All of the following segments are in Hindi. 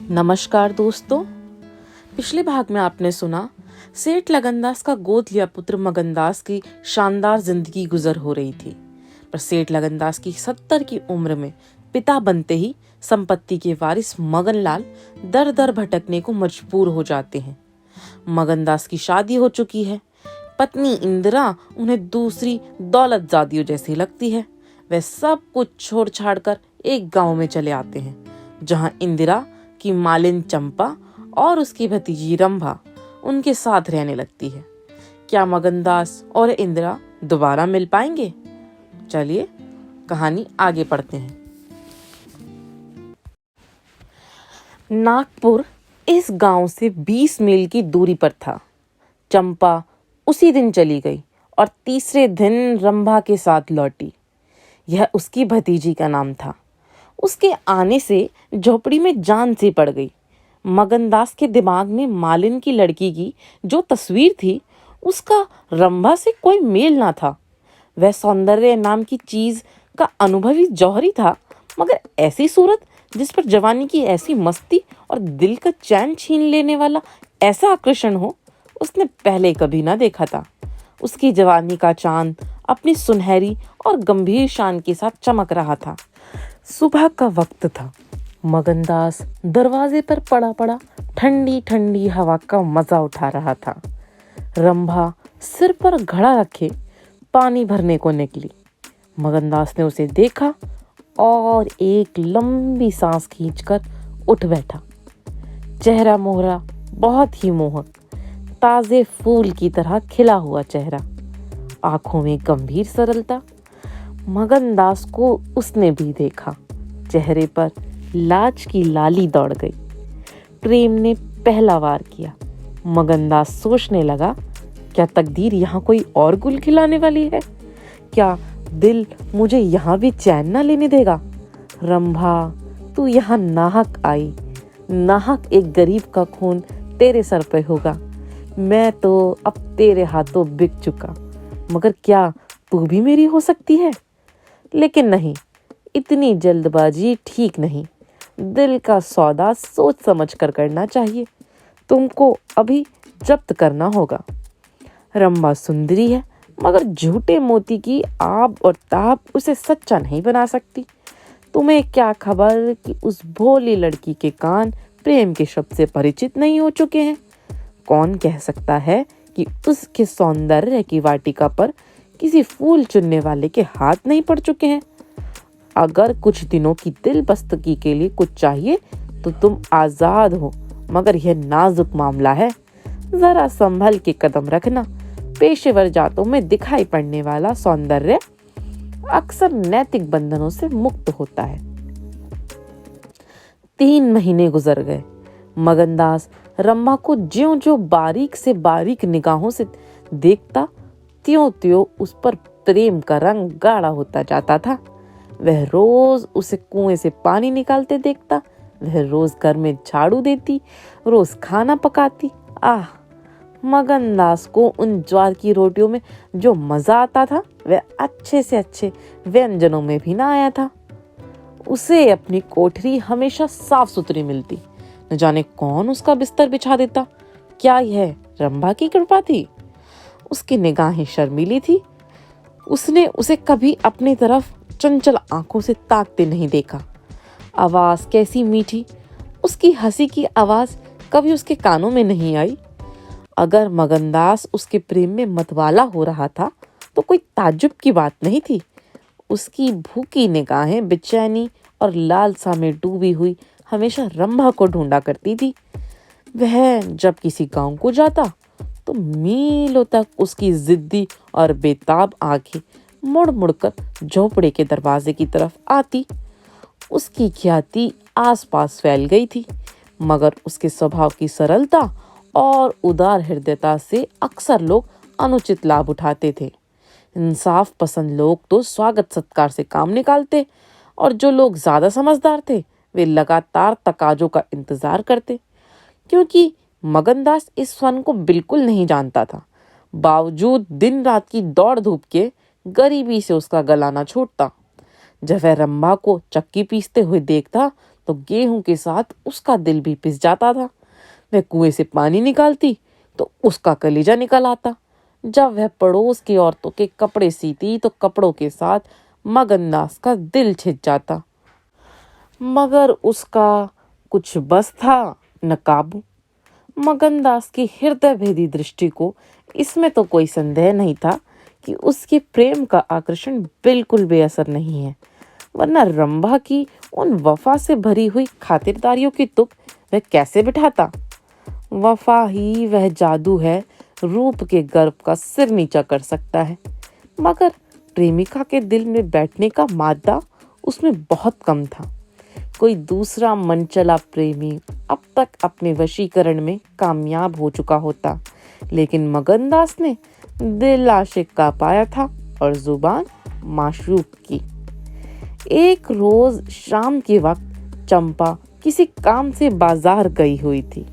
नमस्कार दोस्तों। पिछले भाग में आपने सुना सेठ लगनदास का गोद लिया पुत्र मगनदास की शानदार जिंदगी गुजर हो रही थी, पर सेठ लगनदास की 70 की उम्र में पिता बनते ही संपत्ति के वारिस मगनलाल दर दर भटकने को मजबूर हो जाते हैं। मगनदास की शादी हो चुकी है। पत्नी इंदिरा उन्हें दूसरी दौलतजादियों जैसी लगती है। वे सब कुछ छोड़ छाड़ कर एक गांव में चले आते हैं, जहां इंदिरा की मालिन चंपा और उसकी भतीजी रंभा उनके साथ रहने लगती है। क्या मगनदास और इंदिरा दोबारा मिल पाएंगे? चलिए कहानी आगे पढ़ते हैं। नागपुर इस गांव से 20 मील की दूरी पर था। चंपा उसी दिन चली गई और तीसरे दिन रंभा के साथ लौटी। यह उसकी भतीजी का नाम था। उसके आने से झोपड़ी में जान सी पड़ गई। मगनदास के दिमाग में मालिन की लड़की की जो तस्वीर थी, उसका रंभा से कोई मेल ना था। वह सौंदर्य नाम की चीज का अनुभवी जौहरी था, मगर ऐसी सूरत जिस पर जवानी की ऐसी मस्ती और दिल का चैन छीन लेने वाला ऐसा आकर्षण हो, उसने पहले कभी ना देखा था। उसकी जवानी का चांद अपनी सुनहरी और गंभीर शान के साथ चमक रहा था। सुबह का वक्त था। मगनदास दरवाजे पर पड़ा पड़ा ठंडी ठंडी हवा का मजा उठा रहा था। रंभा सिर पर घड़ा रखे पानी भरने को निकली। मगनदास ने उसे देखा और एक लंबी सांस खींचकर उठ बैठा। चेहरा मोहरा बहुत ही मोहक, ताजे फूल की तरह खिला हुआ चेहरा, आंखों में गंभीर सरलता। मगनदास को उसने भी देखा। चेहरे पर लाज की लाली दौड़ गई। प्रेम ने पहला वार किया। मगनदास सोचने लगा, क्या तकदीर यहाँ कोई और गुल खिलाने वाली है? क्या दिल मुझे यहाँ भी चैन ना लेने देगा? रंभा, तू यहाँ नाहक आई। नाहक एक गरीब का खून तेरे सर पे होगा। मैं तो अब तेरे हाथों बिक चुका, मगर क्या तू भी मेरी हो सकती है? लेकिन नहीं, इतनी जल्दबाजी ठीक नहीं। दिल का सौदा सोच समझ कर करना चाहिए। तुमको अभी जब्त करना होगा। रंभा सुंदरी है, मगर झूठे मोती की आब और ताब उसे सच्चा नहीं बना सकती। तुम्हें क्या खबर कि उस भोली लड़की के कान प्रेम के शब्द से परिचित नहीं हो चुके हैं? कौन कह सकता है कि उसके सौंदर्य की वाटिका पर किसी फूल चुनने वाले के हाथ नहीं पड़ चुके हैं? अगर कुछ दिनों की दिल बस्तगी के लिए कुछ चाहिए तो तुम आजाद हो, मगर यह नाजुक मामला है। जरा संभल के कदम रखना। पेशेवर जातों में दिखाई पड़ने वाला सौंदर्य अक्सर नैतिक बंधनों से मुक्त होता है। 3 महीने गुजर गए। मगनदास रंभा को ज्यों-ज्यों बारीक से बारीक निगाहों से देखता, त्यों-त्यों उस पर प्रेम का रंग गाढ़ा होता जाता था। वह रोज उसे कुएं से पानी निकालते देखता। वह रोज घर में झाड़ू देती, रोज खाना पकाती। आह, मगनदास को उन ज्वार की रोटियों में जो मजा आता था, वह अच्छे से अच्छे व्यंजनों में भी ना आया था। उसे अपनी कोठरी हमेशा साफ सुथरी मिलती। न जाने कौन उसका बिस्तर बिछा देता। क्या यह रंभा की कृपा थी? उसकी निगाहें शर्मीली थी। उसने उसे कभी अपनी तरफ चंचल आंखों से ताकते नहीं देखा। आवाज कैसी मीठी। उसकी हंसी की आवाज कभी उसके कानों में नहीं आई। अगर मगनदास उसके प्रेम में मतवाला हो रहा था तो कोई ताज्जुब की बात नहीं थी। उसकी भूखी निगाहें बेचैनी और लालसा में डूबी हुई हमेशा रंभा को ढूंढा करती थी। वह जब किसी गांव को जाता तो मीलों तक उसकी जिद्दी और बेताब आंखें मुड़ मुड़कर झोपड़े के दरवाजे की तरफ आती। उसकी ख्याति आसपास फैल गई थी, मगर उसके स्वभाव की सरलता और उदार हृदयता से अक्सर लोग अनुचित लाभ उठाते थे। इंसाफ पसंद लोग तो स्वागत सत्कार से काम निकालते, और जो लोग ज्यादा समझदार थे वे लगातार तकाजों का इंतजार करते। क्योंकि मगनदास इस फन को बिल्कुल नहीं जानता था, बावजूद दिन रात की दौड़ धूप के गरीबी से उसका गला ना छूटता। जब वह रंभा को चक्की पीसते हुए देखता तो गेहूं के साथ उसका दिल भी पिस जाता था। वह कुएं से पानी निकालती तो उसका कलेजा निकल आता। जब वह पड़ोस की औरतों के कपड़े सीती तो कपड़ों के साथ मगनदास का दिल छिद जाता। मगर उसका कुछ बस था न काबू। मगनदास की हृदय भेदी दृष्टि को इसमें तो कोई संदेह नहीं था कि उसके प्रेम का आकर्षण बिल्कुल बेअसर नहीं है, वरना रंभा की उन वफा से भरी हुई खातिरदारियों की तुक वह कैसे बिठाता। वफा ही वह जादू है, रूप के गर्व का सिर नीचा कर सकता है। मगर प्रेमिका के दिल में बैठने का मादा उसमें बहुत कम था। कोई दूसरा मनचला प्रेमी अब तक अपने वशीकरण में कामयाब हो चुका होता, लेकिन मगनदास ने दिल आशिक का पाया था और जुबान माशूक की। एक रोज शाम के वक्त चंपा किसी काम से बाजार गई हुई थी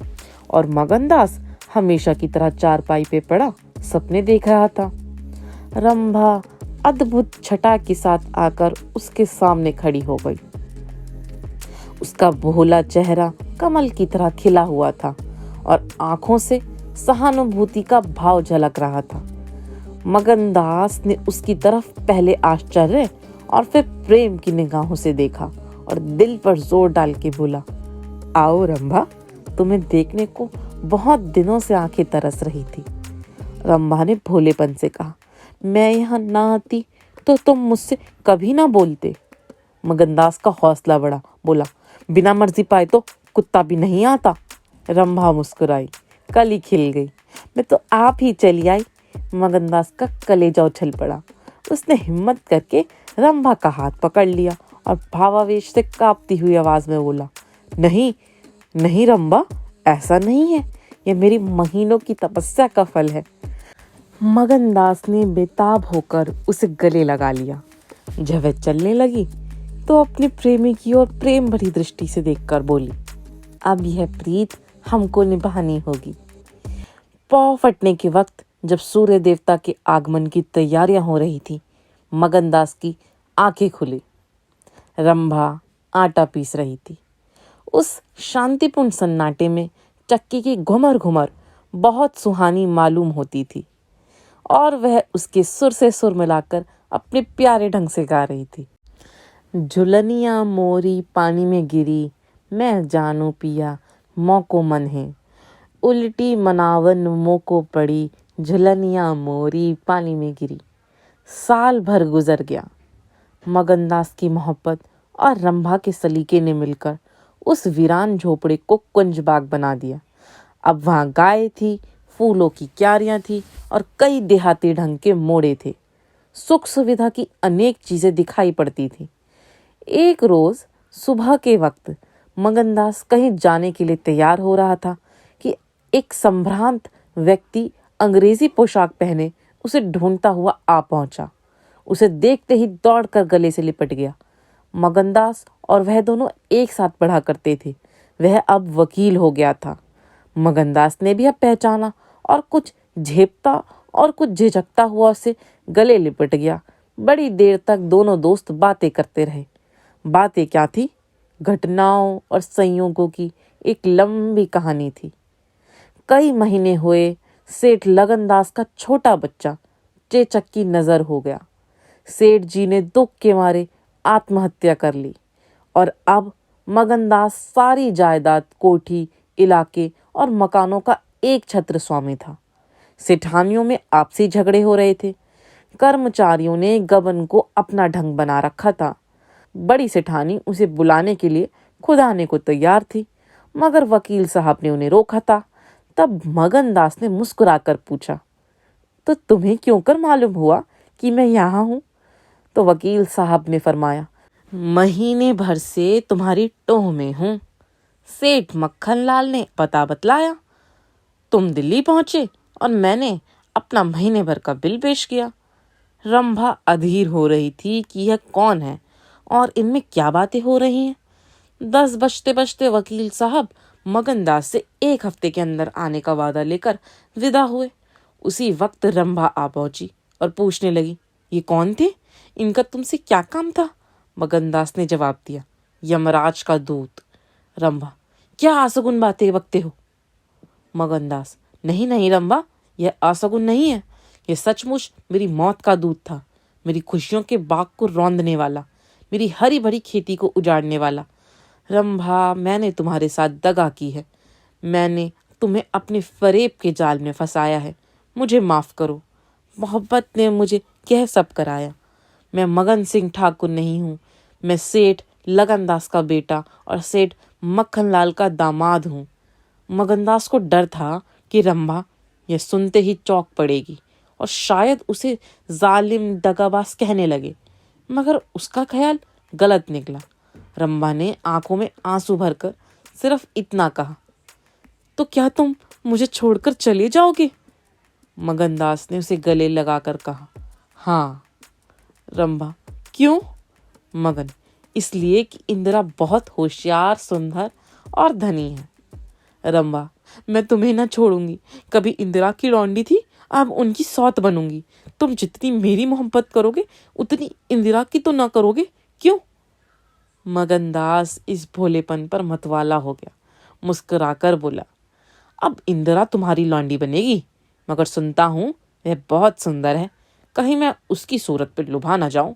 और मगनदास हमेशा की तरह चारपाई पे पड़ा सपने देख रहा था। रंभा अद्भुत छटा के साथ आकर उसके सामने खड़ी हो गई। उसका भोला चेहरा कमल की तरह खिला हुआ था और आंखों से सहानुभूति का भाव झलक रहा था। मगनदास ने उसकी तरफ पहले आश्चर्य और फिर प्रेम की निगाहों से देखा और दिल पर जोर डाल के बोला, आओ रंभा, तुम्हें देखने को बहुत दिनों से आंखें तरस रही थी। रंभा ने भोलेपन से कहा, मैं यहाँ ना आती तो तुम मुझसे कभी ना बोलते। मगनदास का हौसला बढ़ा, बोला, बिना मर्जी पाए तो कुत्ता भी नहीं आता। रंभा मुस्कुराई, कली खिल गई, मैं तो आप ही चली आई। मगनदास का कलेजा उछल पड़ा। उसने हिम्मत करके रंभा का हाथ पकड़ लिया और भावावेश से कांपती हुई आवाज में बोला, नहीं नहीं रंभा, ऐसा नहीं है, यह मेरी महीनों की तपस्या का फल है। मगनदास ने बेताब होकर उसे गले लगा लिया। जब वह चलने लगी तो अपने प्रेमी की ओर प्रेम भरी दृष्टि से देखकर बोली, अब यह प्रीत हमको निभानी होगी। पौ फटने के वक्त जब सूर्य देवता के आगमन की तैयारियां हो रही थी, मगनदास की आंखें खुली। रंभा आटा पीस रही थी। उस शांतिपूर्ण सन्नाटे में चक्की की घुमर घुमर बहुत सुहानी मालूम होती थी और वह उसके सुर से सुर मिलाकर अपने प्यारे ढंग से गा रही थी। झुलनिया मोरी पानी में गिरी, मैं जानू पिया मौको मन है, उल्टी मनावन मोको पड़ी, झुलनिया मोरी पानी में गिरी। साल भर गुजर गया। मगनदास की मोहब्बत और रंभा के सलीके ने मिलकर उस वीरान झोपड़े को कुंज बाग बना दिया। अब वहाँ गाय थी, फूलों की क्यारियां थी और कई देहाती ढंग के मोड़े थे। सुख सुविधा की अनेक चीजें दिखाई पड़ती थी। एक रोज सुबह के वक्त मगनदास कहीं जाने के लिए तैयार हो रहा था कि एक संभ्रांत व्यक्ति अंग्रेजी पोशाक पहने उसे ढूंढता हुआ आ पहुंचा। उसे देखते ही दौड़कर गले से लिपट गया। मगनदास और वह दोनों एक साथ पढ़ा करते थे। वह अब वकील हो गया था। मगनदास ने भी अब पहचाना और कुछ झेपता और कुछ झिझकता हुआ उसे गले लिपट गया। बड़ी देर तक दोनों दोस्त बातें करते रहे। बातें क्या थी? घटनाओं और संयोगों की एक लंबी कहानी थी। कई महीने हुए सेठ लगनदास का छोटा बच्चा चेचक की नजर हो गया। सेठ जी ने दुख के मारे आत्महत्या कर ली और अब मगनदास सारी जायदाद, कोठी, इलाके और मकानों का एक छत्र स्वामी था। सेठानियों में आपसी झगड़े हो रहे थे। कर्मचारियों ने गबन को अपना ढंग बना रखा था। बड़ी सेठानी उसे बुलाने के लिए खुद आने को तैयार थी, मगर वकील साहब ने उन्हें रोका था। तब मगनदास ने मुस्कुराकर पूछा, तो तुम्हें क्यों कर मालूम हुआ कि मैं यहाँ हूँ? तो वकील साहब ने फरमाया, महीने भर से तुम्हारी टोह में हूँ। सेठ मक्खनलाल ने पता बतलाया, तुम दिल्ली पहुंचे और मैंने अपना महीने भर का बिल पेश किया। रंभा अधीर हो रही थी कि यह कौन है और इनमें क्या बातें हो रही हैं। 10 बजते बजते वकील साहब मगनदास से 1 हफ्ते के अंदर आने का वादा लेकर विदा हुए। उसी वक्त रंभा आ पहुंची और पूछने लगी, ये कौन थे? इनका तुमसे क्या काम था? मगनदास ने जवाब दिया, यमराज का दूत। रंभा, क्या आसगुन बातें बकते हो? मगनदास, नहीं नहीं रंभा, यह आसगुन नहीं है। यह सचमुच मेरी मौत का दूत था, मेरी खुशियों के बाग को रौंदने वाला, मेरी हरी भरी खेती को उजाड़ने वाला। रंभा, मैंने तुम्हारे साथ दगा की है, मैंने तुम्हें अपने फरेब के जाल में फंसाया है। मुझे माफ़ करो, मोहब्बत ने मुझे यह सब कराया। मैं मगन सिंह ठाकुर नहीं हूँ, मैं सेठ लगनदास का बेटा और सेठ मक्खनलाल का दामाद हूँ। मगनदास को डर था कि रंभा यह सुनते ही चौंक पड़ेगी और शायद उसे जालिम दगाबाज कहने लगे, मगर उसका ख्याल गलत निकला। रंभा ने आंखों में आंसू भरकर सिर्फ इतना कहा, तो क्या तुम मुझे छोड़कर चले जाओगे? मगनदास ने उसे गले लगाकर कहा, हाँ। रंभा, क्यों? मगन, इसलिए कि इंदिरा बहुत होशियार, सुंदर और धनी है। रंभा, मैं तुम्हें ना छोड़ूंगी। कभी इंदिरा की लौंडी थी, अब उनकी सौत बनूंगी। तुम जितनी मेरी मोहब्बत करोगे उतनी इंदिरा की तो ना करोगे, क्यों? मगनदास इस भोलेपन पर मतवाला हो गया, मुस्कुराकर बोला, अब इंदिरा तुम्हारी लौंडी बनेगी, मगर सुनता हूँ वह बहुत सुंदर है, कहीं मैं उसकी सूरत पर लुभा ना जाऊं।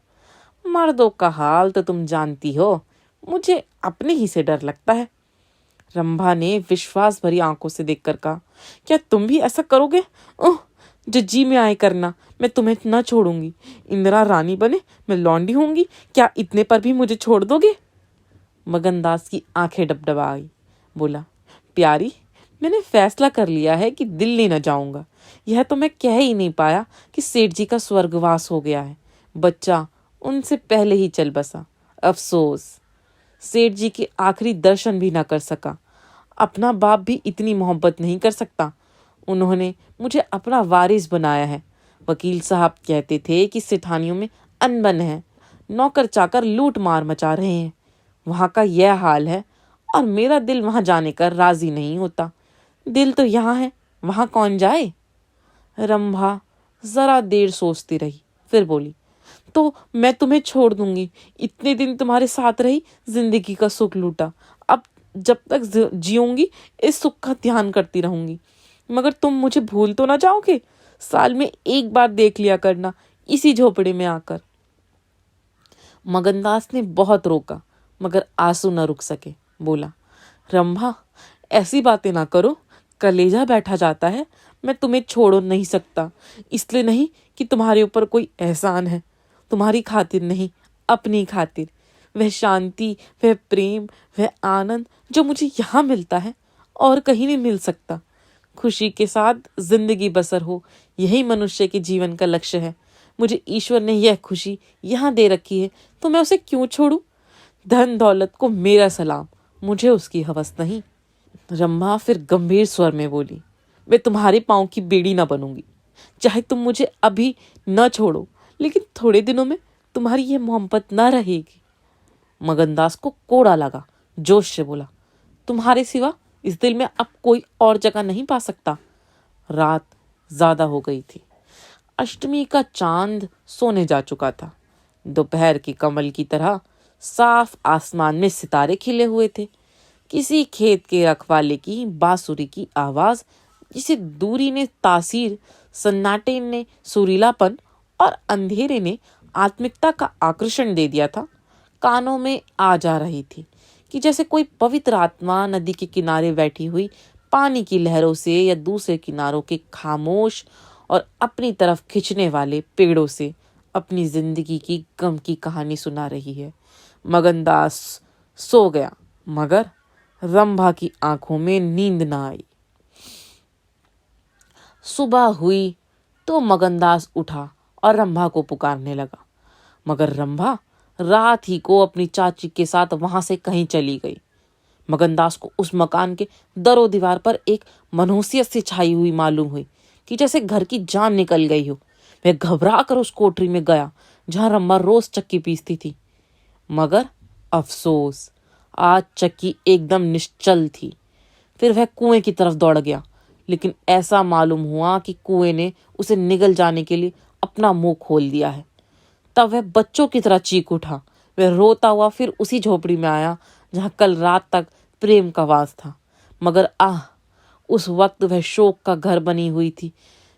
मर्दों का हाल तो तुम जानती हो, मुझे अपने ही से डर लगता है। रंभा ने विश्वास भरी आंखों से देखकर कहा, क्या तुम भी ऐसा करोगे? ओह, जो जी में आए करना, मैं तुम्हें न छोड़ूंगी। इंदिरा रानी बने, मैं लौंडी होंगी, क्या इतने पर भी मुझे छोड़ दोगे? मगनदास की आंखें डबडबा आई, बोला, प्यारी, मैंने फैसला कर लिया है कि दिल्ली न जाऊंगा। यह तो मैं कह ही नहीं पाया कि सेठ जी का स्वर्गवास हो गया है। बच्चा उनसे पहले ही चल बसा। अफसोस, सेठ जी के आखिरी दर्शन भी ना कर सका। अपना बाप भी इतनी मोहब्बत नहीं कर सकता। उन्होंने मुझे अपना वारिस बनाया है। वकील साहब कहते थे कि सेठानियों में अनबन है, नौकर चाकर लूट मार मचा रहे हैं। वहाँ का यह हाल है और मेरा दिल वहाँ जाने का राजी नहीं होता। दिल तो यहाँ है, वहाँ कौन जाए? रंभा जरा देर सोचती रही, फिर बोली, तो मैं तुम्हें छोड़ दूंगी। इतने दिन तुम्हारे साथ रही, जिंदगी का सुख लूटा, अब जब तक जीऊंगी इस सुख का ध्यान करती रहूंगी। मगर तुम मुझे भूल तो ना जाओगे? साल में एक बार देख लिया करना, इसी झोपड़े में आकर। मगनदास ने बहुत रोका, मगर आंसू न रुक सके। बोला, रंभा, ऐसी बातें ना करो, कलेजा बैठा जाता है। मैं तुम्हें छोड़ नहीं सकता, इसलिए नहीं कि तुम्हारे ऊपर कोई एहसान है, तुम्हारी खातिर नहीं, अपनी खातिर। वह शांति, वह प्रेम, वह आनंद जो मुझे यहाँ मिलता है और कहीं नहीं मिल सकता। खुशी के साथ जिंदगी बसर हो, यही मनुष्य के जीवन का लक्ष्य है। मुझे ईश्वर ने यह खुशी यहाँ दे रखी है, तो मैं उसे क्यों छोड़ूं? धन दौलत को मेरा सलाम, मुझे उसकी हवस नहीं। रंभा फिर गंभीर स्वर में बोली, मैं तुम्हारे पाँव की बेड़ी ना बनूंगी। चाहे तुम मुझे अभी न छोड़ो, लेकिन थोड़े दिनों में तुम्हारी यह मोहब्बत न रहेगी। मगनदास को कोड़ा लगा, जोश से बोला, तुम्हारे सिवा इस दिल में अब कोई और जगह नहीं पा सकता। रात ज्यादा हो गई थी। अष्टमी का चांद सोने जा चुका था। दोपहर की कमल की तरह साफ आसमान में सितारे खिले हुए थे। किसी खेत के रखवाले की बांसुरी की आवाज, जिसे दूरी ने तासीर, सन्नाटे ने सुरीलापन और अंधेरे ने आत्मिकता का आकर्षण दे दिया था, कानों में आ जा रही थी कि जैसे कोई पवित्र आत्मा नदी के किनारे बैठी हुई पानी की लहरों से या दूसरे किनारों के खामोश और अपनी तरफ खिंचने वाले पेड़ों से अपनी जिंदगी की गम की कहानी सुना रही है। मगनदास सो गया, मगर रंभा की आंखों में नींद न आई। सुबह हुई तो मगनदास उठा और रंभा को पुकारने लगा, मगर रंभा रात ही को अपनी चाची के साथ वहां से कहीं चली गई। मगनदास को उस मकान के दरो दीवार पर एक मनहूसियत सी छाई हुई मालूम हुई कि जैसे घर की जान निकल गई हो। वह घबरा कर उस कोठरी में गया जहां रंभा रोज चक्की पीसती थी, मगर अफसोस, आज चक्की एकदम निश्चल थी। फिर वह कुएं की तरफ दौड़ गया, लेकिन ऐसा मालूम हुआ कि कुएं ने उसे निगल जाने के लिए अपना मुंह खोल दिया है। तब वह बच्चों की तरह चीख उठा। वह रोता हुआ फिर उसी झोपड़ी में आया जहां कल रात तक प्रेम का वास था। मगर उस वक्त वह शोक का घर बनी हुई थी।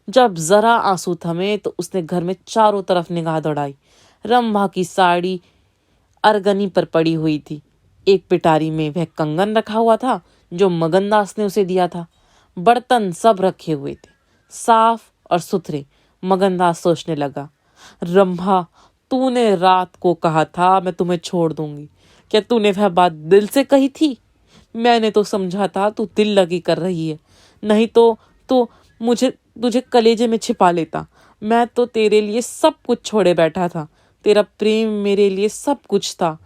जब जरा आंसू थमे तो उसने घर में चारों तरफ निगाह दौड़ाई। रंभा की साड़ी अरगनी पर पड़ी हुई थी। एक पिटारी में वह कंगन रखा हुआ था जो मगनदास ने उसे दिया था। बर्तन सब रखे हुए थे, साफ और सुथरे। मगनदास सोचने लगा, रंभा, तूने रात को कहा था मैं तुम्हें छोड़ दूंगी। क्या तूने वह बात दिल से कही थी? मैंने तो समझा था तू दिल लगी कर रही है, नहीं तो मुझे तुझे कलेजे में छिपा लेता। मैं तो तेरे लिए सब कुछ छोड़े बैठा था। तेरा प्रेम मेरे लिए सब कुछ था।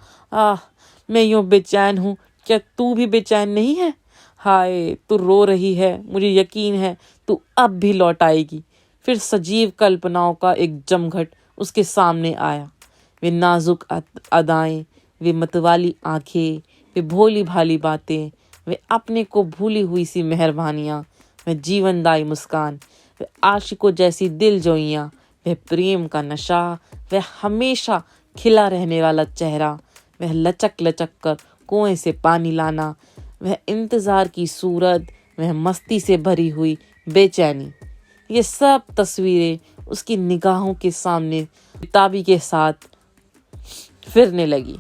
मैं यूं बेचैन हूँ, क्या तू भी बेचैन नहीं है? हाय, तू रो रही है, मुझे यकीन है तू अब भी लौट आएगी। फिर सजीव कल्पनाओं का एक जमघट उसके सामने आया। वे नाजुक अदाएं, वे मतवाली आंखें, वे भोली भाली बातें, वे अपने को भूली हुई सी मेहरबानियाँ, वह जीवनदायी मुस्कान, वह आशिकों जैसी दिलजोइयाँ, वह प्रेम का नशा, वह हमेशा खिला रहने वाला चेहरा, वह लचक लचक कर कुएं से पानी लाना, वह इंतजार की सूरत, वह मस्ती से भरी हुई बेचैनी, ये सब तस्वीरें उसकी निगाहों के सामने बेताबी के साथ फिरने लगी।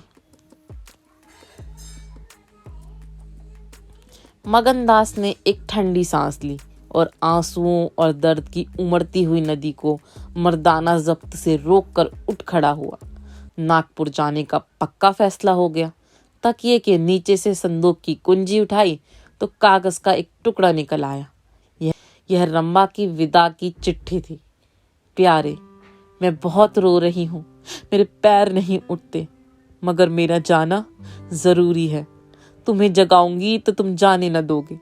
मगनदास ने एक ठंडी सांस ली और आंसुओं और दर्द की उमड़ती हुई नदी को मर्दाना जब्त से रोककर उठ खड़ा हुआ। नागपुर जाने का पक्का फैसला हो गया। तकिए के नीचे से संदूक की कुंजी उठाई तो कागज का एक टुकड़ा निकल आया। यह रंभा की विदा की चिट्ठी थी। प्यारे, मैं बहुत रो रही हूँ, मेरे पैर नहीं उठते, मगर मेरा जाना जरूरी है। तुम्हें जगाऊंगी तो तुम जाने न दोगे।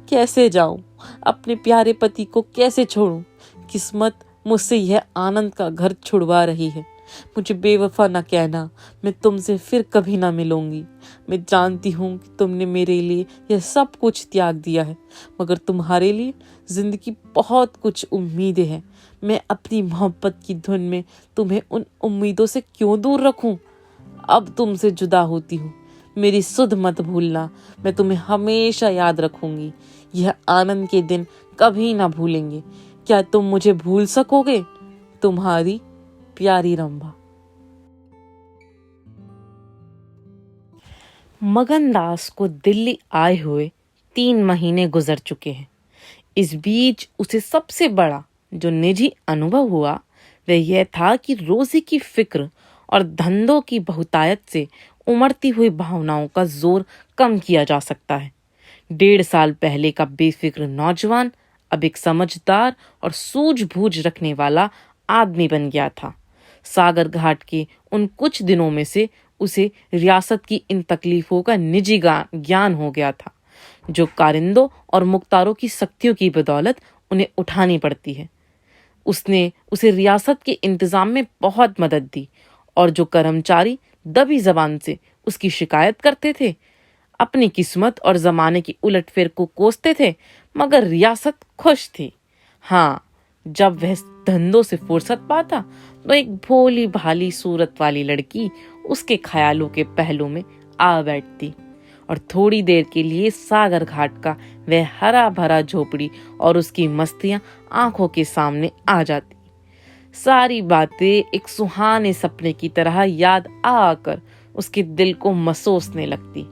कैसे जाऊं, अपने प्यारे पति को कैसे छोड़ूं? किस्मत मुझसे यह आनंद का घर छुड़वा रही है। मुझे बेवफा न कहना, मैं तुमसे फिर कभी ना मिलूंगी। मैं जानती हूँ कि तुमने मेरे लिए यह सब कुछ त्याग दिया है, मगर तुम्हारे लिए जिंदगी बहुत कुछ उम्मीदें हैं। मैं अपनी मोहब्बत की धुन में तुम्हें उन उम्मीदों से क्यों दूर रखूं? अब तुमसे जुदा होती हूँ, मेरी सुध मत भूलना। मैं तुम्हें हमेशा याद रखूंगी। यह आनंद के दिन कभी ना भूलेंगे। क्या तुम मुझे भूल सकोगे? तुम्हारी प्यारी रंभा। मगनदास को दिल्ली आए हुए 3 महीने गुजर चुके हैं। इस बीच उसे सबसे बड़ा जो निजी अनुभव हुआ वह यह था कि रोजी की फिक्र और धंधों की बहुतायत से उमड़ती हुई भावनाओं का जोर कम किया जा सकता है। 1.5 साल पहले का बेफिक्र नौजवान अब एक समझदार और सूझबूझ रखने वाला आदमी बन गया था। सागर घाट के उन कुछ दिनों में से उसे रियासत की इन तकलीफों का निजी ज्ञान हो गया था, जो कारिंदों और मुख्तारों की सख्तियों की बदौलत उन्हें उठानी पड़ती है। उसने उसे रियासत के इंतजाम में बहुत मदद दी, और जो कर्मचारी दबी जबान से उसकी शिकायत करते थे, अपनी किस्मत और जमाने की उलटफेर को कोसते थे, मगर रियासत खुश थी। जब वह धंधों से फुर्सत पाता तो एक भोली भाली सूरत वाली लड़की उसके ख्यालों के पहलू में आ बैठती और थोड़ी देर के लिए सागर घाट का वह हरा भरा झोपड़ी और उसकी मस्तियां आंखों के सामने आ जाती। सारी बातें एक सुहाने सपने की तरह याद आकर उसके दिल को मसोसने लगती।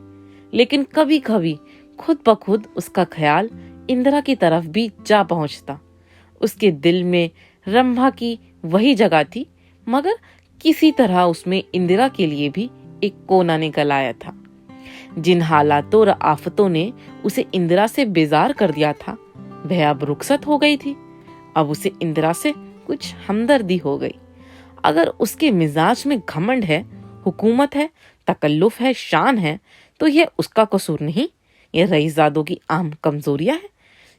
लेकिन कभी कभी खुद ब खुद उसका ख्याल इंदिरा की तरफ भी जा पहुंचता। उसके दिल में रंभा की वही जगह थी, मगर किसी तरह उसमें इंदिरा के लिए भी एक कोना निकल आया था। जिन हालातों और आफतों ने उसे इंदिरा से बेजार कर दिया था, वह अब रुखसत हो गई थी। अब उसे इंदिरा से कुछ हमदर्दी हो गई। अगर उसके मिजाज में घमंड है, हुकूमत है, तकल्लुफ है, शान है, तो यह उसका कसूर नहीं, यह रईसजादों की आम कमजोरियां है।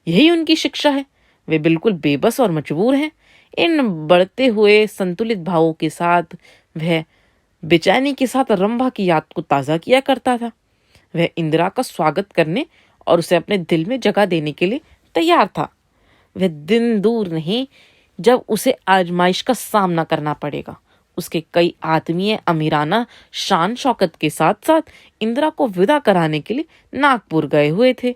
यही उनकी शिक्षा है। वे बिल्कुल बेबस और मजबूर हैं। इन बढ़ते हुए संतुलित भावों के साथ वह बेचैनी के साथ रंभा की याद को ताज़ा किया करता था। वह इंदिरा का स्वागत करने और उसे अपने दिल में जगह देने के लिए तैयार था। वह दिन दूर नहीं जब उसे आजमाइश का सामना करना पड़ेगा। उसके कई आत्मीय अमीराना शान शौकत के साथ साथ इंदिरा को विदा कराने के लिए नागपुर गए हुए थे।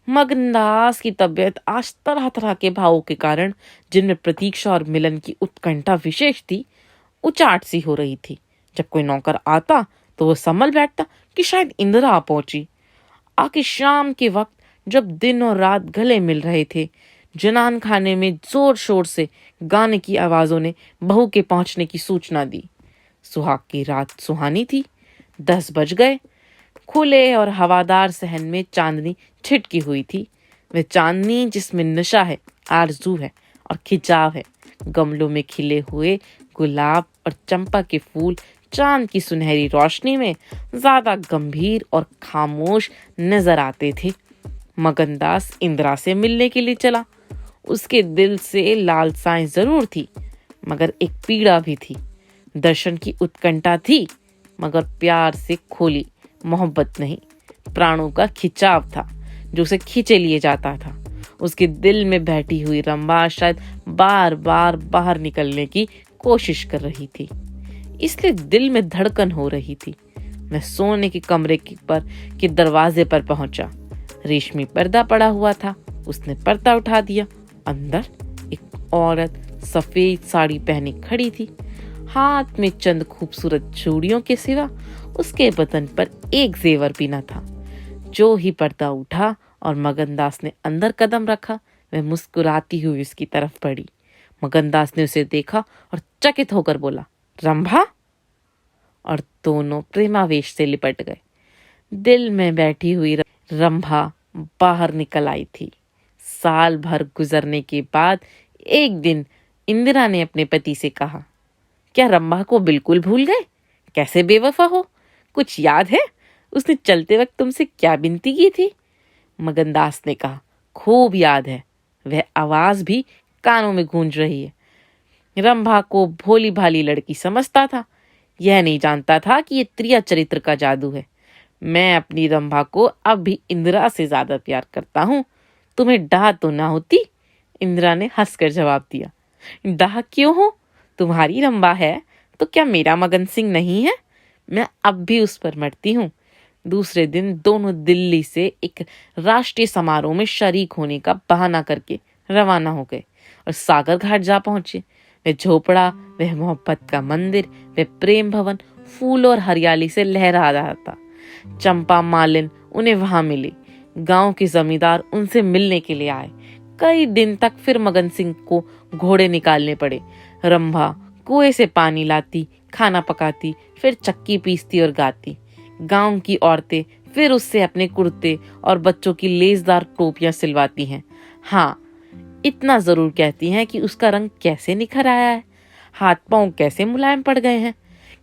मगनदास की तबीयत आज तरह तरह के भावों के कारण, जिनमें प्रतीक्षा और मिलन की उत्कंठा विशेष थी, उचाट सी हो रही थी। जब कोई नौकर आता तो वो संभल बैठता कि शायद इंदिरा आ पहुंची। आके शाम के वक्त जब दिन और रात गले मिल रहे थे, जनान खाने में जोर शोर से गाने की आवाजों ने बहू के पहुंचने की सूचना दी। सुहाग की रात सुहानी थी। 10 बज गए। खुले और हवादार सहन में चांदनी छिटकी हुई थी। वह चांदनी जिसमें नशा है, आरजू है और खिंचाव है। गमलों में खिले हुए गुलाब और चंपा के फूल चांद की सुनहरी रोशनी में ज्यादा गंभीर और खामोश नजर आते थे। मगनदास इंदिरा से मिलने के लिए चला। उसके दिल से लालसाएं जरूर थी, मगर एक पीड़ा भी थी। दर्शन की उत्कंठा थी, मगर प्यार से खोली मोहब्बत नहीं, प्राणों का खिंचाव था जो उसे खींचे लिए जाता था। उसके दिल में बैठी हुई रंभा शायद बार बार बाहर निकलने की कोशिश कर रही थी, इसलिए दिल में धड़कन हो रही थी। मैं सोने के कमरे के दरवाजे पर पहुंचा। रेशमी पर्दा पड़ा हुआ था। उसने पर्दा उठा दिया। अंदर एक औरत सफेद साड़ी पहनी खड़ी थी। हाथ में चंद खूबसूरत चूड़ियों के सिवा उसके बदन पर एक जेवर भी न था। जो ही पर्दा उठा और मगनदास ने अंदर कदम रखा, वह मुस्कुराती हुई उसकी तरफ बढ़ी। मगनदास ने उसे देखा और चकित होकर बोला, रंभा। और दोनों प्रेमावेश से लिपट गए। दिल में बैठी हुई रंभा बाहर निकल आई थी। साल भर गुजरने के बाद एक दिन इंदिरा ने अपने पति से कहा, क्या रंभा को बिल्कुल भूल गए? कैसे बेवफा हो? कुछ याद है उसने चलते वक्त तुमसे क्या विनती की थी? मगनदास ने कहा, खूब याद है। वह आवाज भी कानों में गूंज रही है। रंभा को भोली भाली लड़की समझता था। यह नहीं जानता था कि ये त्रिया चरित्र का जादू है। मैं अपनी रंभा को अब भी इंदिरा से ज्यादा प्यार करता हूँ। तुम्हें डाह तो ना होती? इंदिरा ने हंसकर जवाब दिया। डाह क्यों हो? तुम्हारी रंभा है तो क्या मेरा मगन सिंह नहीं है? मैं अब भी उस पर मरती हूँ। दूसरे दिन दोनों दिल्ली से एक राष्ट्रीय समारोह में शरीक होने का बहाना करके रवाना हो गए और सागर घाट जा पहुंचे। वह झोपड़ा, वह मोहब्बत का मंदिर, वह प्रेम भवन फूल और हरियाली से लहरा रहा था। चंपा मालिन उन्हें वहां मिली। गांव के जमींदार उनसे मिलने के लिए आए। कई दिन तक फिर मगन सिंह को घोड़े निकालने पड़े। रंभा कुएं से पानी लाती, खाना पकाती, फिर चक्की पीसती और गाती। गांव की औरतें फिर उससे अपने कुर्ते और बच्चों की लेसदार टोपियां सिलवाती हैं। हाँ, इतना जरूर कहती हैं कि उसका रंग कैसे निखर आया है, हाथ पांव कैसे मुलायम पड़ गए हैं।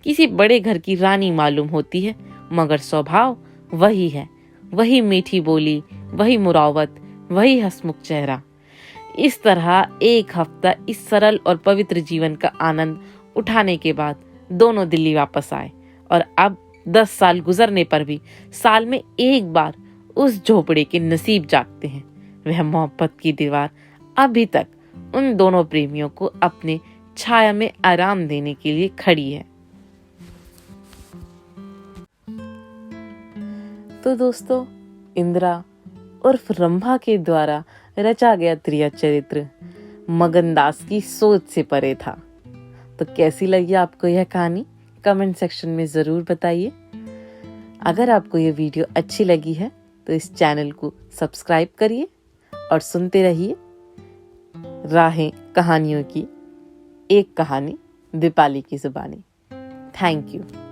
किसी बड़े घर की रानी मालूम होती है, मगर स्वभाव वही है। वही मीठी बोली, वही मुरावत, वही हंसमुख चेहरा। इस तरह एक हफ्ता इस सरल और पवित्र जीवन का आनंद उठाने के बाद दोनों दिल्ली वापस आए और अब 10 साल गुजरने पर भी साल में एक बार उस झोपड़े के नसीब जागते हैं। वह मोहब्बत की दीवार अभी तक उन दोनों प्रेमियों को अपने छाया में आराम देने के लिए खड़ी है। तो दोस्तों, इंदिरा उर्फ रंभा के द्वारा रचा गया त्रिया चरित्र मगनदास की सोच से परे था। तो कैसी लगी आपको यह कहानी? कमेंट सेक्शन में जरूर बताइए। अगर आपको यह वीडियो अच्छी लगी है तो इस चैनल को सब्सक्राइब करिए और सुनते रहिए राहें कहानियों की, एक कहानी दीपाली की जुबानी। Thank you.